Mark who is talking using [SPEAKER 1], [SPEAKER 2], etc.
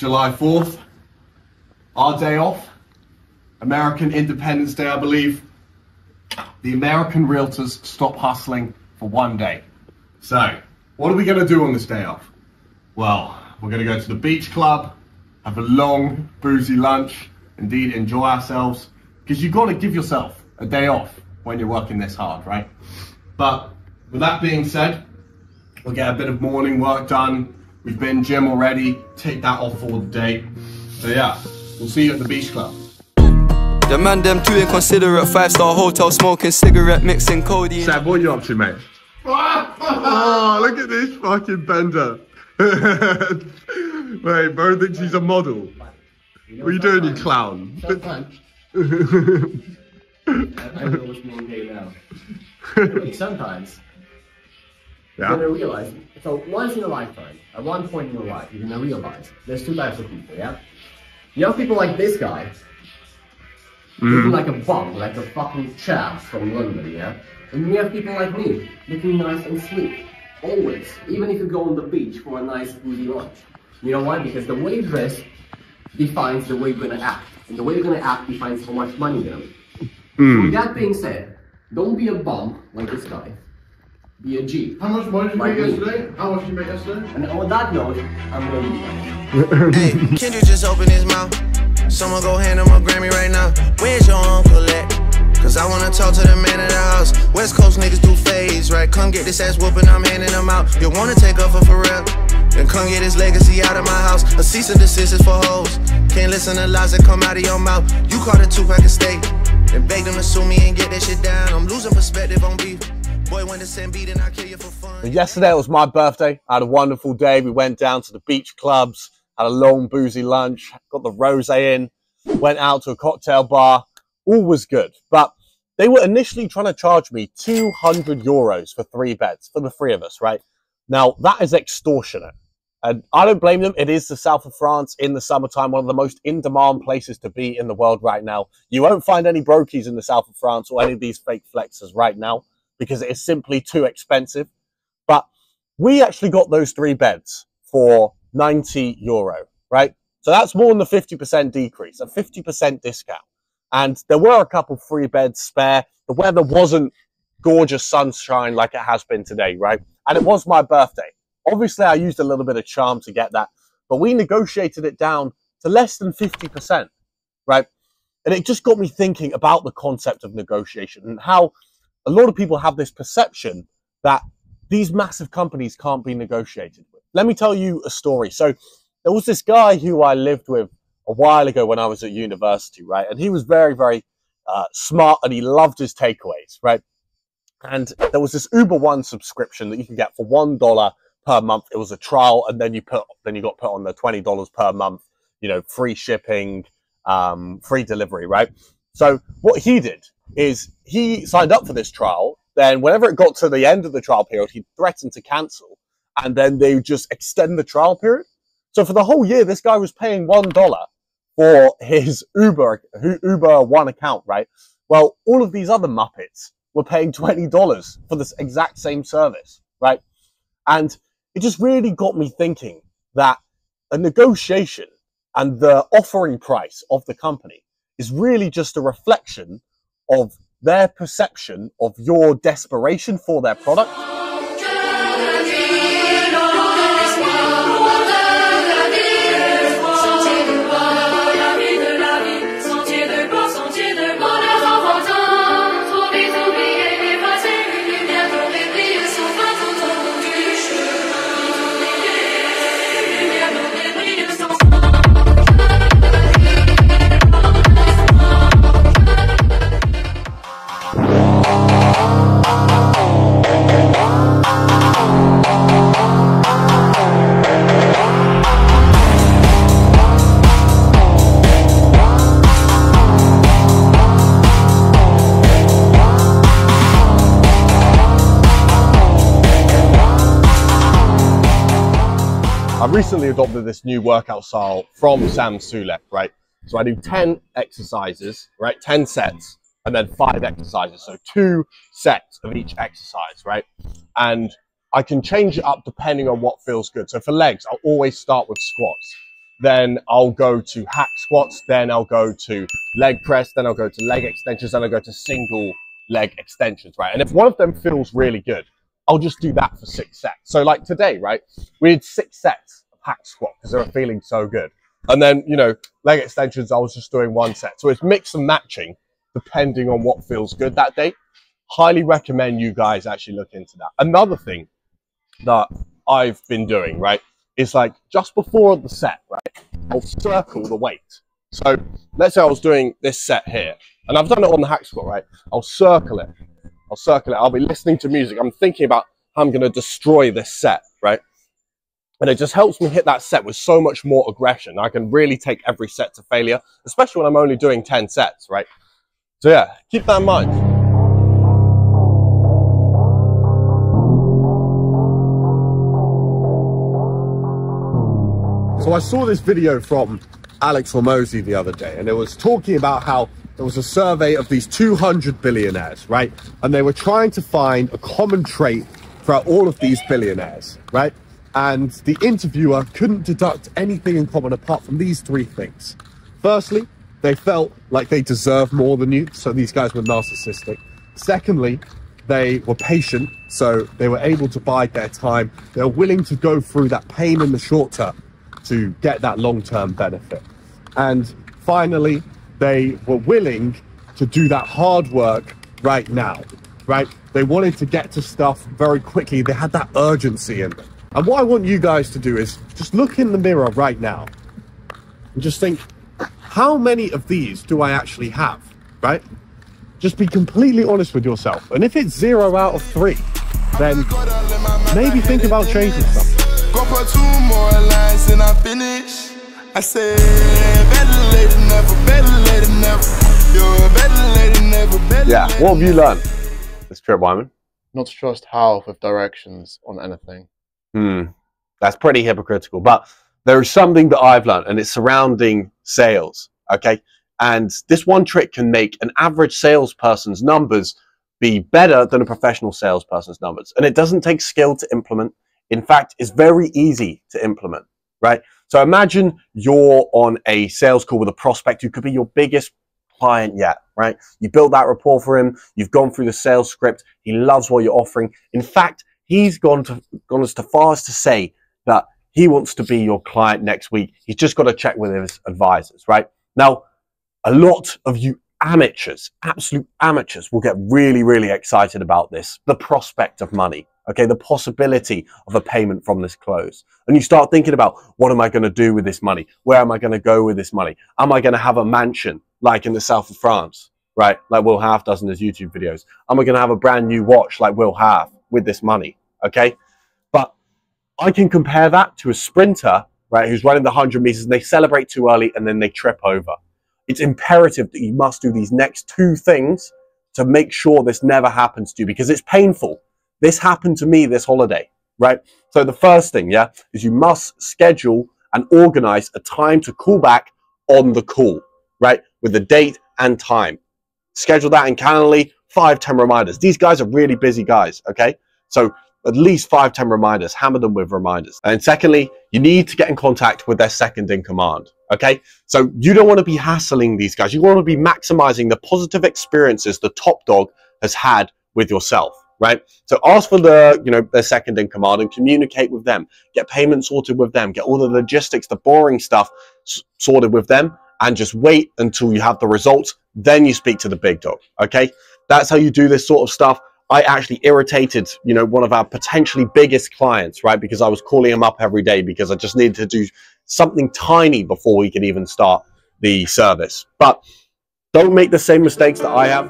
[SPEAKER 1] July 4th, our day off, American Independence Day, I believe. The American realtors stop hustling for one day. So, what are we gonna do on this day off? Well, we're gonna go to the beach club, have a long, boozy lunch, indeed enjoy ourselves, because you've got to give yourself a day off when you're working this hard, right? But with that being said, we'll get a bit of morning work done. We've been gym already, take that off for the day. So yeah, we'll see you at the beach club.
[SPEAKER 2] The man them too inconsiderate, 5-star hotel smoking cigarette mixing codeine.
[SPEAKER 1] Sam, what are you up to, mate? Oh, look at this fucking bender. Wait, bro thinks he's a model. What are you doing, you clown?
[SPEAKER 3] Sometimes. I know what's being paid now. Sometimes.
[SPEAKER 1] Yeah.
[SPEAKER 3] You're gonna realize, so once in a lifetime, at one point in your life, you're gonna realize there's two types of people, yeah? You have people like this guy, looking like a bum, like a fucking chap from London, yeah? And you have people like me, looking nice and sleek, always, even if you go on the beach for a nice boozy lunch. You know why? Because the way you dress defines the way you're gonna act, and the way you're gonna act defines how much money you're gonna make. With that being said, don't be a bum like this guy. Be a G.
[SPEAKER 1] How much money did you make yesterday? How much did you make yesterday?
[SPEAKER 3] And on that note, I'm gonna leave.
[SPEAKER 4] Hey, Kendrick just opened his mouth. Someone go hand him a Grammy right now. Where's your uncle at? Cause I wanna talk to the man of the house. West Coast niggas do phase, right? Come get this ass whooping, I'm handing them out. You wanna take up for real? Then come get his legacy out of my house. A cease and desist is for hoes. Can't listen to lies that come out of your mouth. You caught a 2-pack of steak and beg them to sue me and get that shit down. I'm losing perspective on beef. Boy, when the same beat and I kill you for fun.
[SPEAKER 5] Yesterday it was my birthday. I had a wonderful day. We went down to the beach clubs, had a long boozy lunch, got the rosé in, went out to a cocktail bar. All was good. But they were initially trying to charge me 200 euros for 3 beds, for the 3 of us, right? Now, that is extortionate. And I don't blame them. It is the south of France in the summertime, one of the most in-demand places to be in the world right now. You won't find any brokies in the south of France or any of these fake flexers right now, because it is simply too expensive. But we actually got those 3 beds for 90 euro, right? So that's more than the 50% decrease, a 50% discount. And there were a couple 3 beds spare. The weather wasn't gorgeous sunshine like it has been today, right? And it was my birthday. Obviously, I used a little bit of charm to get that, but we negotiated it down to less than 50%, right? And it just got me thinking about the concept of negotiation and how a lot of people have this perception that these massive companies can't be negotiated with. Let me tell you a story. So there was this guy who I lived with a while ago when I was at university, right? And he was very, very smart and he loved his takeaways, right? And there was this Uber One subscription that you can get for $1 per month. It was a trial, and then you got put on the $20 per month, you know, free shipping, free delivery, right? So what he did is he signed up for this trial. Then whenever it got to the end of the trial period, he threatened to cancel, and then they would just extend the trial period. So for the whole year, this guy was paying $1 for his Uber One account, right? Well, all of these other Muppets were paying $20 for this exact same service, right? And it just really got me thinking that a negotiation and the offering price of the company is really just a reflection of their perception of your desperation for their product. I recently adopted this new workout style from Sam Sulek, right? So I do 10 exercises, right? 10 sets, and then 5 exercises. So 2 sets of each exercise, right? And I can change it up depending on what feels good. So for legs, I'll always start with squats. then I'll go to hack squats, then I'll go to leg press, then I'll go to leg extensions, then I'll go to single leg extensions, right? And if one of them feels really good, I'll just do that for 6 sets. So like today, right, we did 6 sets of hack squat because they were feeling so good. And then, you know, leg extensions, I was just doing 1 set. So it's mix and matching depending on what feels good that day. Highly recommend you guys actually look into that. Another thing that I've been doing, right, is like just before the set, right, I'll circle the weight. So let's say I was doing this set here, and I've done it on the hack squat, right? I'll circle it. I'll be listening to music. I'm thinking about how I'm going to destroy this set, right? And it just helps me hit that set with so much more aggression. I can really take every set to failure, especially when I'm only doing 10 sets, right? So yeah, keep that in mind. So I saw this video from Alex Hormozi the other day, and it was talking about how there was a survey of these 200 billionaires, right? And they were trying to find a common trait throughout all of these billionaires, right? And the interviewer couldn't deduct anything in common apart from these 3 things. Firstly, they felt like they deserved more than you, so these guys were narcissistic. Secondly, they were patient, so they were able to bide their time. They were willing to go through that pain in the short term to get that long-term benefit. And finally, they were willing to do that hard work right now, right? They wanted to get to stuff very quickly. They had that urgency in them. And what I want you guys to do is just look in the mirror right now and just think, how many of these do I actually have, right? Just be completely honest with yourself. And if it's 0 out of 3, then maybe think about changing something.
[SPEAKER 6] Go put 2 more lines and I finish. I said, better late than never, better late than never. You're better late than never, better.
[SPEAKER 5] Yeah, what have you learned this trip, Wyman?
[SPEAKER 7] Not to trust half of directions on anything.
[SPEAKER 5] That's pretty hypocritical, but there is something that I've learned, and it's surrounding sales, okay? And this one trick can make an average salesperson's numbers be better than a professional salesperson's numbers. And it doesn't take skill to implement. In fact, it's very easy to implement, right? So imagine you're on a sales call with a prospect who could be your biggest client yet, right? You built that rapport for him. You've gone through the sales script. He loves what you're offering. In fact, he's gone as far as to say that he wants to be your client next week. He's just got to check with his advisors, right? Now, a lot of you amateurs, absolute amateurs, will get really, really excited about this. The prospect of money, okay? The possibility of a payment from this close. And you start thinking about, what am I going to do with this money? Where am I going to go with this money? Am I going to have a mansion like in the south of France, right? Like Will Half does in his YouTube videos. Am I going to have a brand new watch like Will Half with this money, okay? But I can compare that to a sprinter, right, who's running the 100 meters and they celebrate too early and then they trip over. It's imperative that you must do these next 2 things to make sure this never happens to you, because it's painful. This happened to me this holiday, right? So the first thing, yeah, is you must schedule and organize a time to call back on the call, right? With the date and time. Schedule that in Calendly, 5-10 reminders. These guys are really busy guys, okay? So at least 5-10 reminders, hammer them with reminders. And secondly, you need to get in contact with their second in command, okay? So you don't want to be hassling these guys. You want to be maximizing the positive experiences the top dog has had with yourself, right? So ask for their second in command and communicate with them. Get payment sorted with them. Get all the logistics, the boring stuff sorted with them, and just wait until you have the results. Then you speak to the big dog, okay? That's how you do this sort of stuff. I actually irritated, one of our potentially biggest clients, right? Because I was calling him up every day because I just needed to do something tiny before we could even start the service. But don't make the same mistakes that I have.